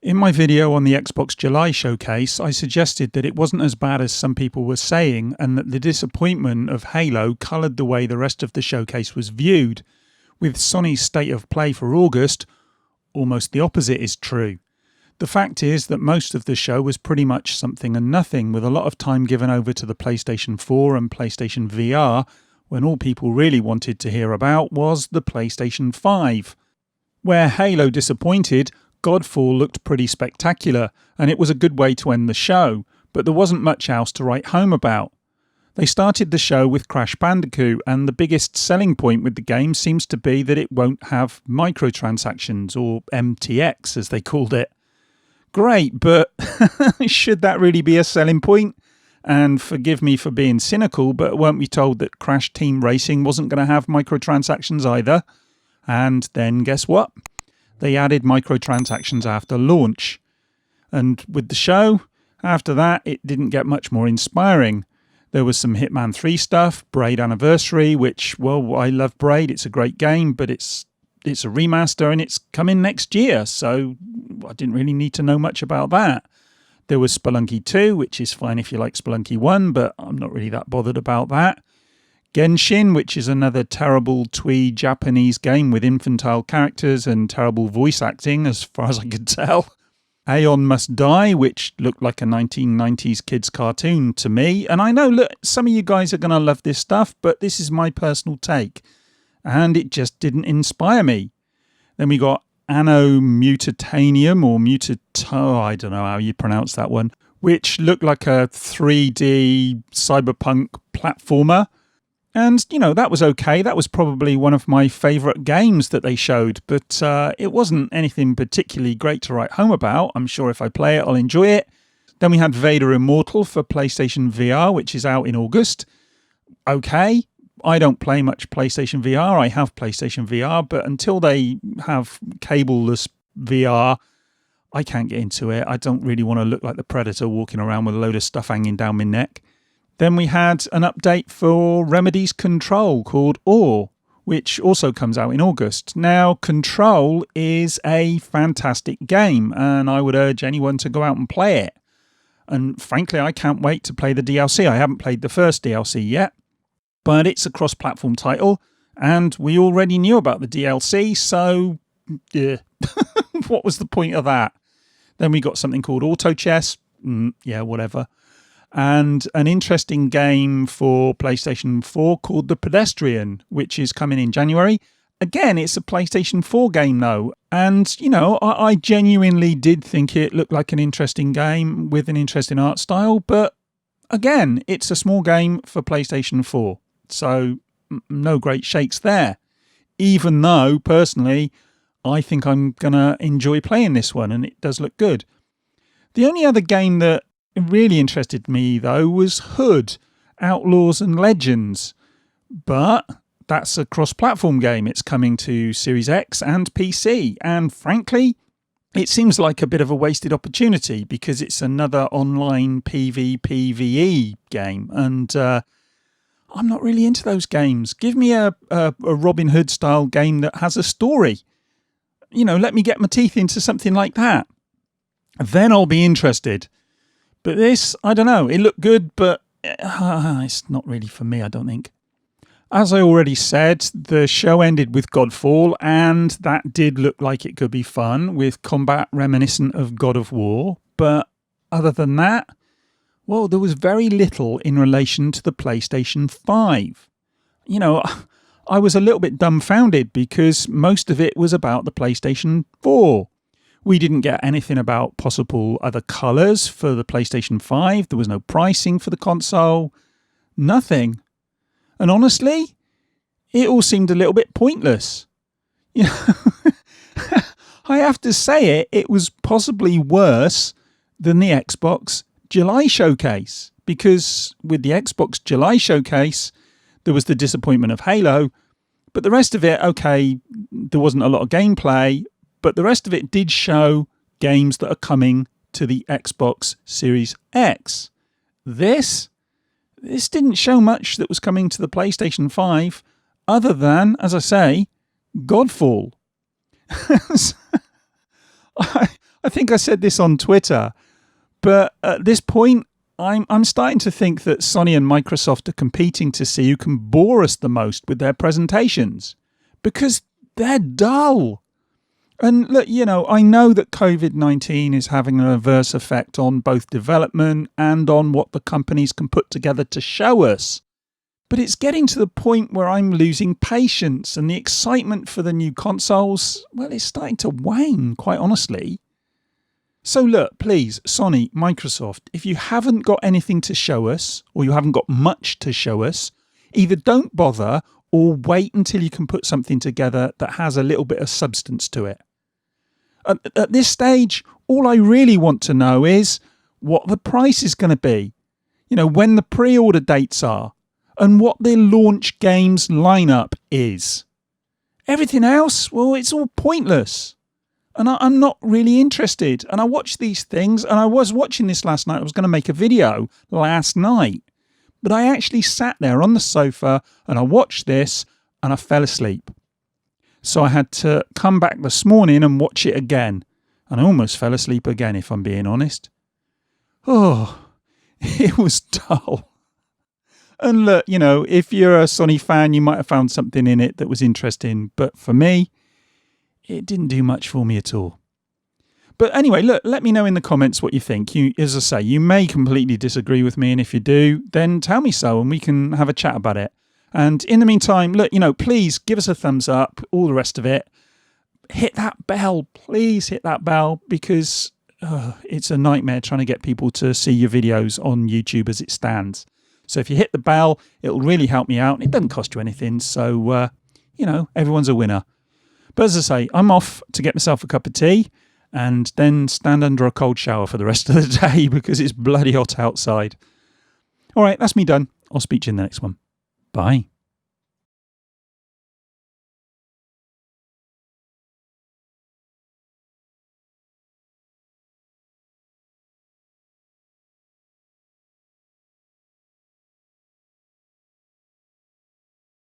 In my video on the Xbox July showcase, I suggested that it wasn't as bad as some people were saying, and that the disappointment of Halo coloured the way the rest of the showcase was viewed. With Sony's state of play for August, almost the opposite is true. The fact is that most of the show was pretty much something and nothing, with a lot of time given over to the PlayStation 4 and PlayStation VR, when all people really wanted to hear about was the PlayStation 5. Where Halo disappointed, Godfall looked pretty spectacular, and it was a good way to end the show, but there wasn't much else to write home about. They started the show with Crash Bandicoot, and the biggest selling point with the game seems to be that it won't have microtransactions, or MTX as they called it. Great, but should that really be a selling point? And forgive me for being cynical, but weren't we told that Crash Team Racing wasn't going to have microtransactions either? And then guess what? They added microtransactions after launch. And with the show, after that, it didn't get much more inspiring. There was some Hitman 3 stuff, Braid Anniversary, which, well, I love Braid. It's a great game, but it's a remaster and it's coming next year, so I didn't really need to know much about that. There was Spelunky 2, which is fine if you like Spelunky 1, but I'm not really that bothered about that. Genshin, which is another terrible twee Japanese game with infantile characters and terrible voice acting, as far as I could tell. Aeon Must Die, which looked like a 1990s kids cartoon to me. And I know, look, some of you guys are going to love this stuff, but this is my personal take. And it just didn't inspire me. Then we got Anno Mutatanium, or I don't know how you pronounce that one, which looked like a 3D cyberpunk platformer. And, you know, that was okay. That was probably one of my favourite games that they showed, but it wasn't anything particularly great to write home about. I'm sure if I play it, I'll enjoy it. Then we had Vader Immortal for PlayStation VR, which is out in August. Okay, I don't play much PlayStation VR. I have PlayStation VR, but until they have cableless VR, I can't get into it. I don't really want to look like the Predator walking around with a load of stuff hanging down my neck. Then we had an update for Remedy's Control called Ore, which also comes out in August. Now, Control is a fantastic game, and I would urge anyone to go out and play it. And frankly, I can't wait to play the DLC. I haven't played the first DLC yet, but it's a cross-platform title, and we already knew about the DLC, so yeah. What was the point of that? Then we got something called Auto Chess. Yeah, whatever. And an interesting game for PlayStation 4 called The Pedestrian, which is coming in January. Again, it's a PlayStation 4 game though. And, you know, I genuinely did think it looked like an interesting game with an interesting art style. But again, it's a small game for PlayStation 4. So no great shakes there. Even though, personally, I think I'm going to enjoy playing this one and it does look good. The only other game that really interested me, though, was Hood, Outlaws and Legends. But that's a cross-platform game. It's coming to Series X and PC. And frankly, it seems like a bit of a wasted opportunity because it's another online PvPvE game. And I'm not really into those games. Give me a Robin Hood-style game that has a story. You know, let me get my teeth into something like that. Then I'll be interested. But this, I don't know, it looked good, but it's not really for me, I don't think. As I already said, the show ended with Godfall, and that did look like it could be fun, with combat reminiscent of God of War. But other than that, well, there was very little in relation to the PlayStation 5. You know, I was a little bit dumbfounded because most of it was about the PlayStation 4. We didn't get anything about possible other colours for the PlayStation 5. There was no pricing for the console. Nothing. And honestly, it all seemed a little bit pointless. You know, I have to say it was possibly worse than the Xbox July showcase. Because with the Xbox July showcase, there was the disappointment of Halo. But the rest of it, okay, there wasn't a lot of gameplay. But the rest of it did show games that are coming to the Xbox Series X. This didn't show much that was coming to the PlayStation 5 other than, as I say, Godfall. I think I said this on Twitter, but at this point, I'm starting to think that Sony and Microsoft are competing to see who can bore us the most with their presentations, because they're dull. And look, I know that COVID-19 is having an adverse effect on both development and on what the companies can put together to show us. But it's getting to the point where I'm losing patience, and the excitement for the new consoles, well, it's starting to wane, quite honestly. So look, please, Sony, Microsoft, if you haven't got anything to show us, or you haven't got much to show us, either don't bother or wait until you can put something together that has a little bit of substance to it. At this stage, all I really want to know is what the price is going to be, when the pre-order dates are, and what the launch games lineup is. Everything else, well, it's all pointless. And I'm not really interested. And I watch these things, and I was watching this last night. I was going to make a video last night. But I actually sat there on the sofa and I watched this and I fell asleep. So I had to come back this morning and watch it again. And I almost fell asleep again, if I'm being honest. Oh, it was dull. And look, if you're a Sony fan, you might have found something in it that was interesting. But for me, it didn't do much for me at all. But anyway, look, let me know in the comments what you think. As I say, you may completely disagree with me, and if you do, then tell me so and we can have a chat about it. And in the meantime, look, please give us a thumbs up, all the rest of it. Hit that bell, please hit that bell, because it's a nightmare trying to get people to see your videos on YouTube as it stands. So if you hit the bell, it'll really help me out. It doesn't cost you anything, so, everyone's a winner. But as I say, I'm off to get myself a cup of tea and then stand under a cold shower for the rest of the day because it's bloody hot outside. All right, that's me done. I'll speak to you in the next one. Bye.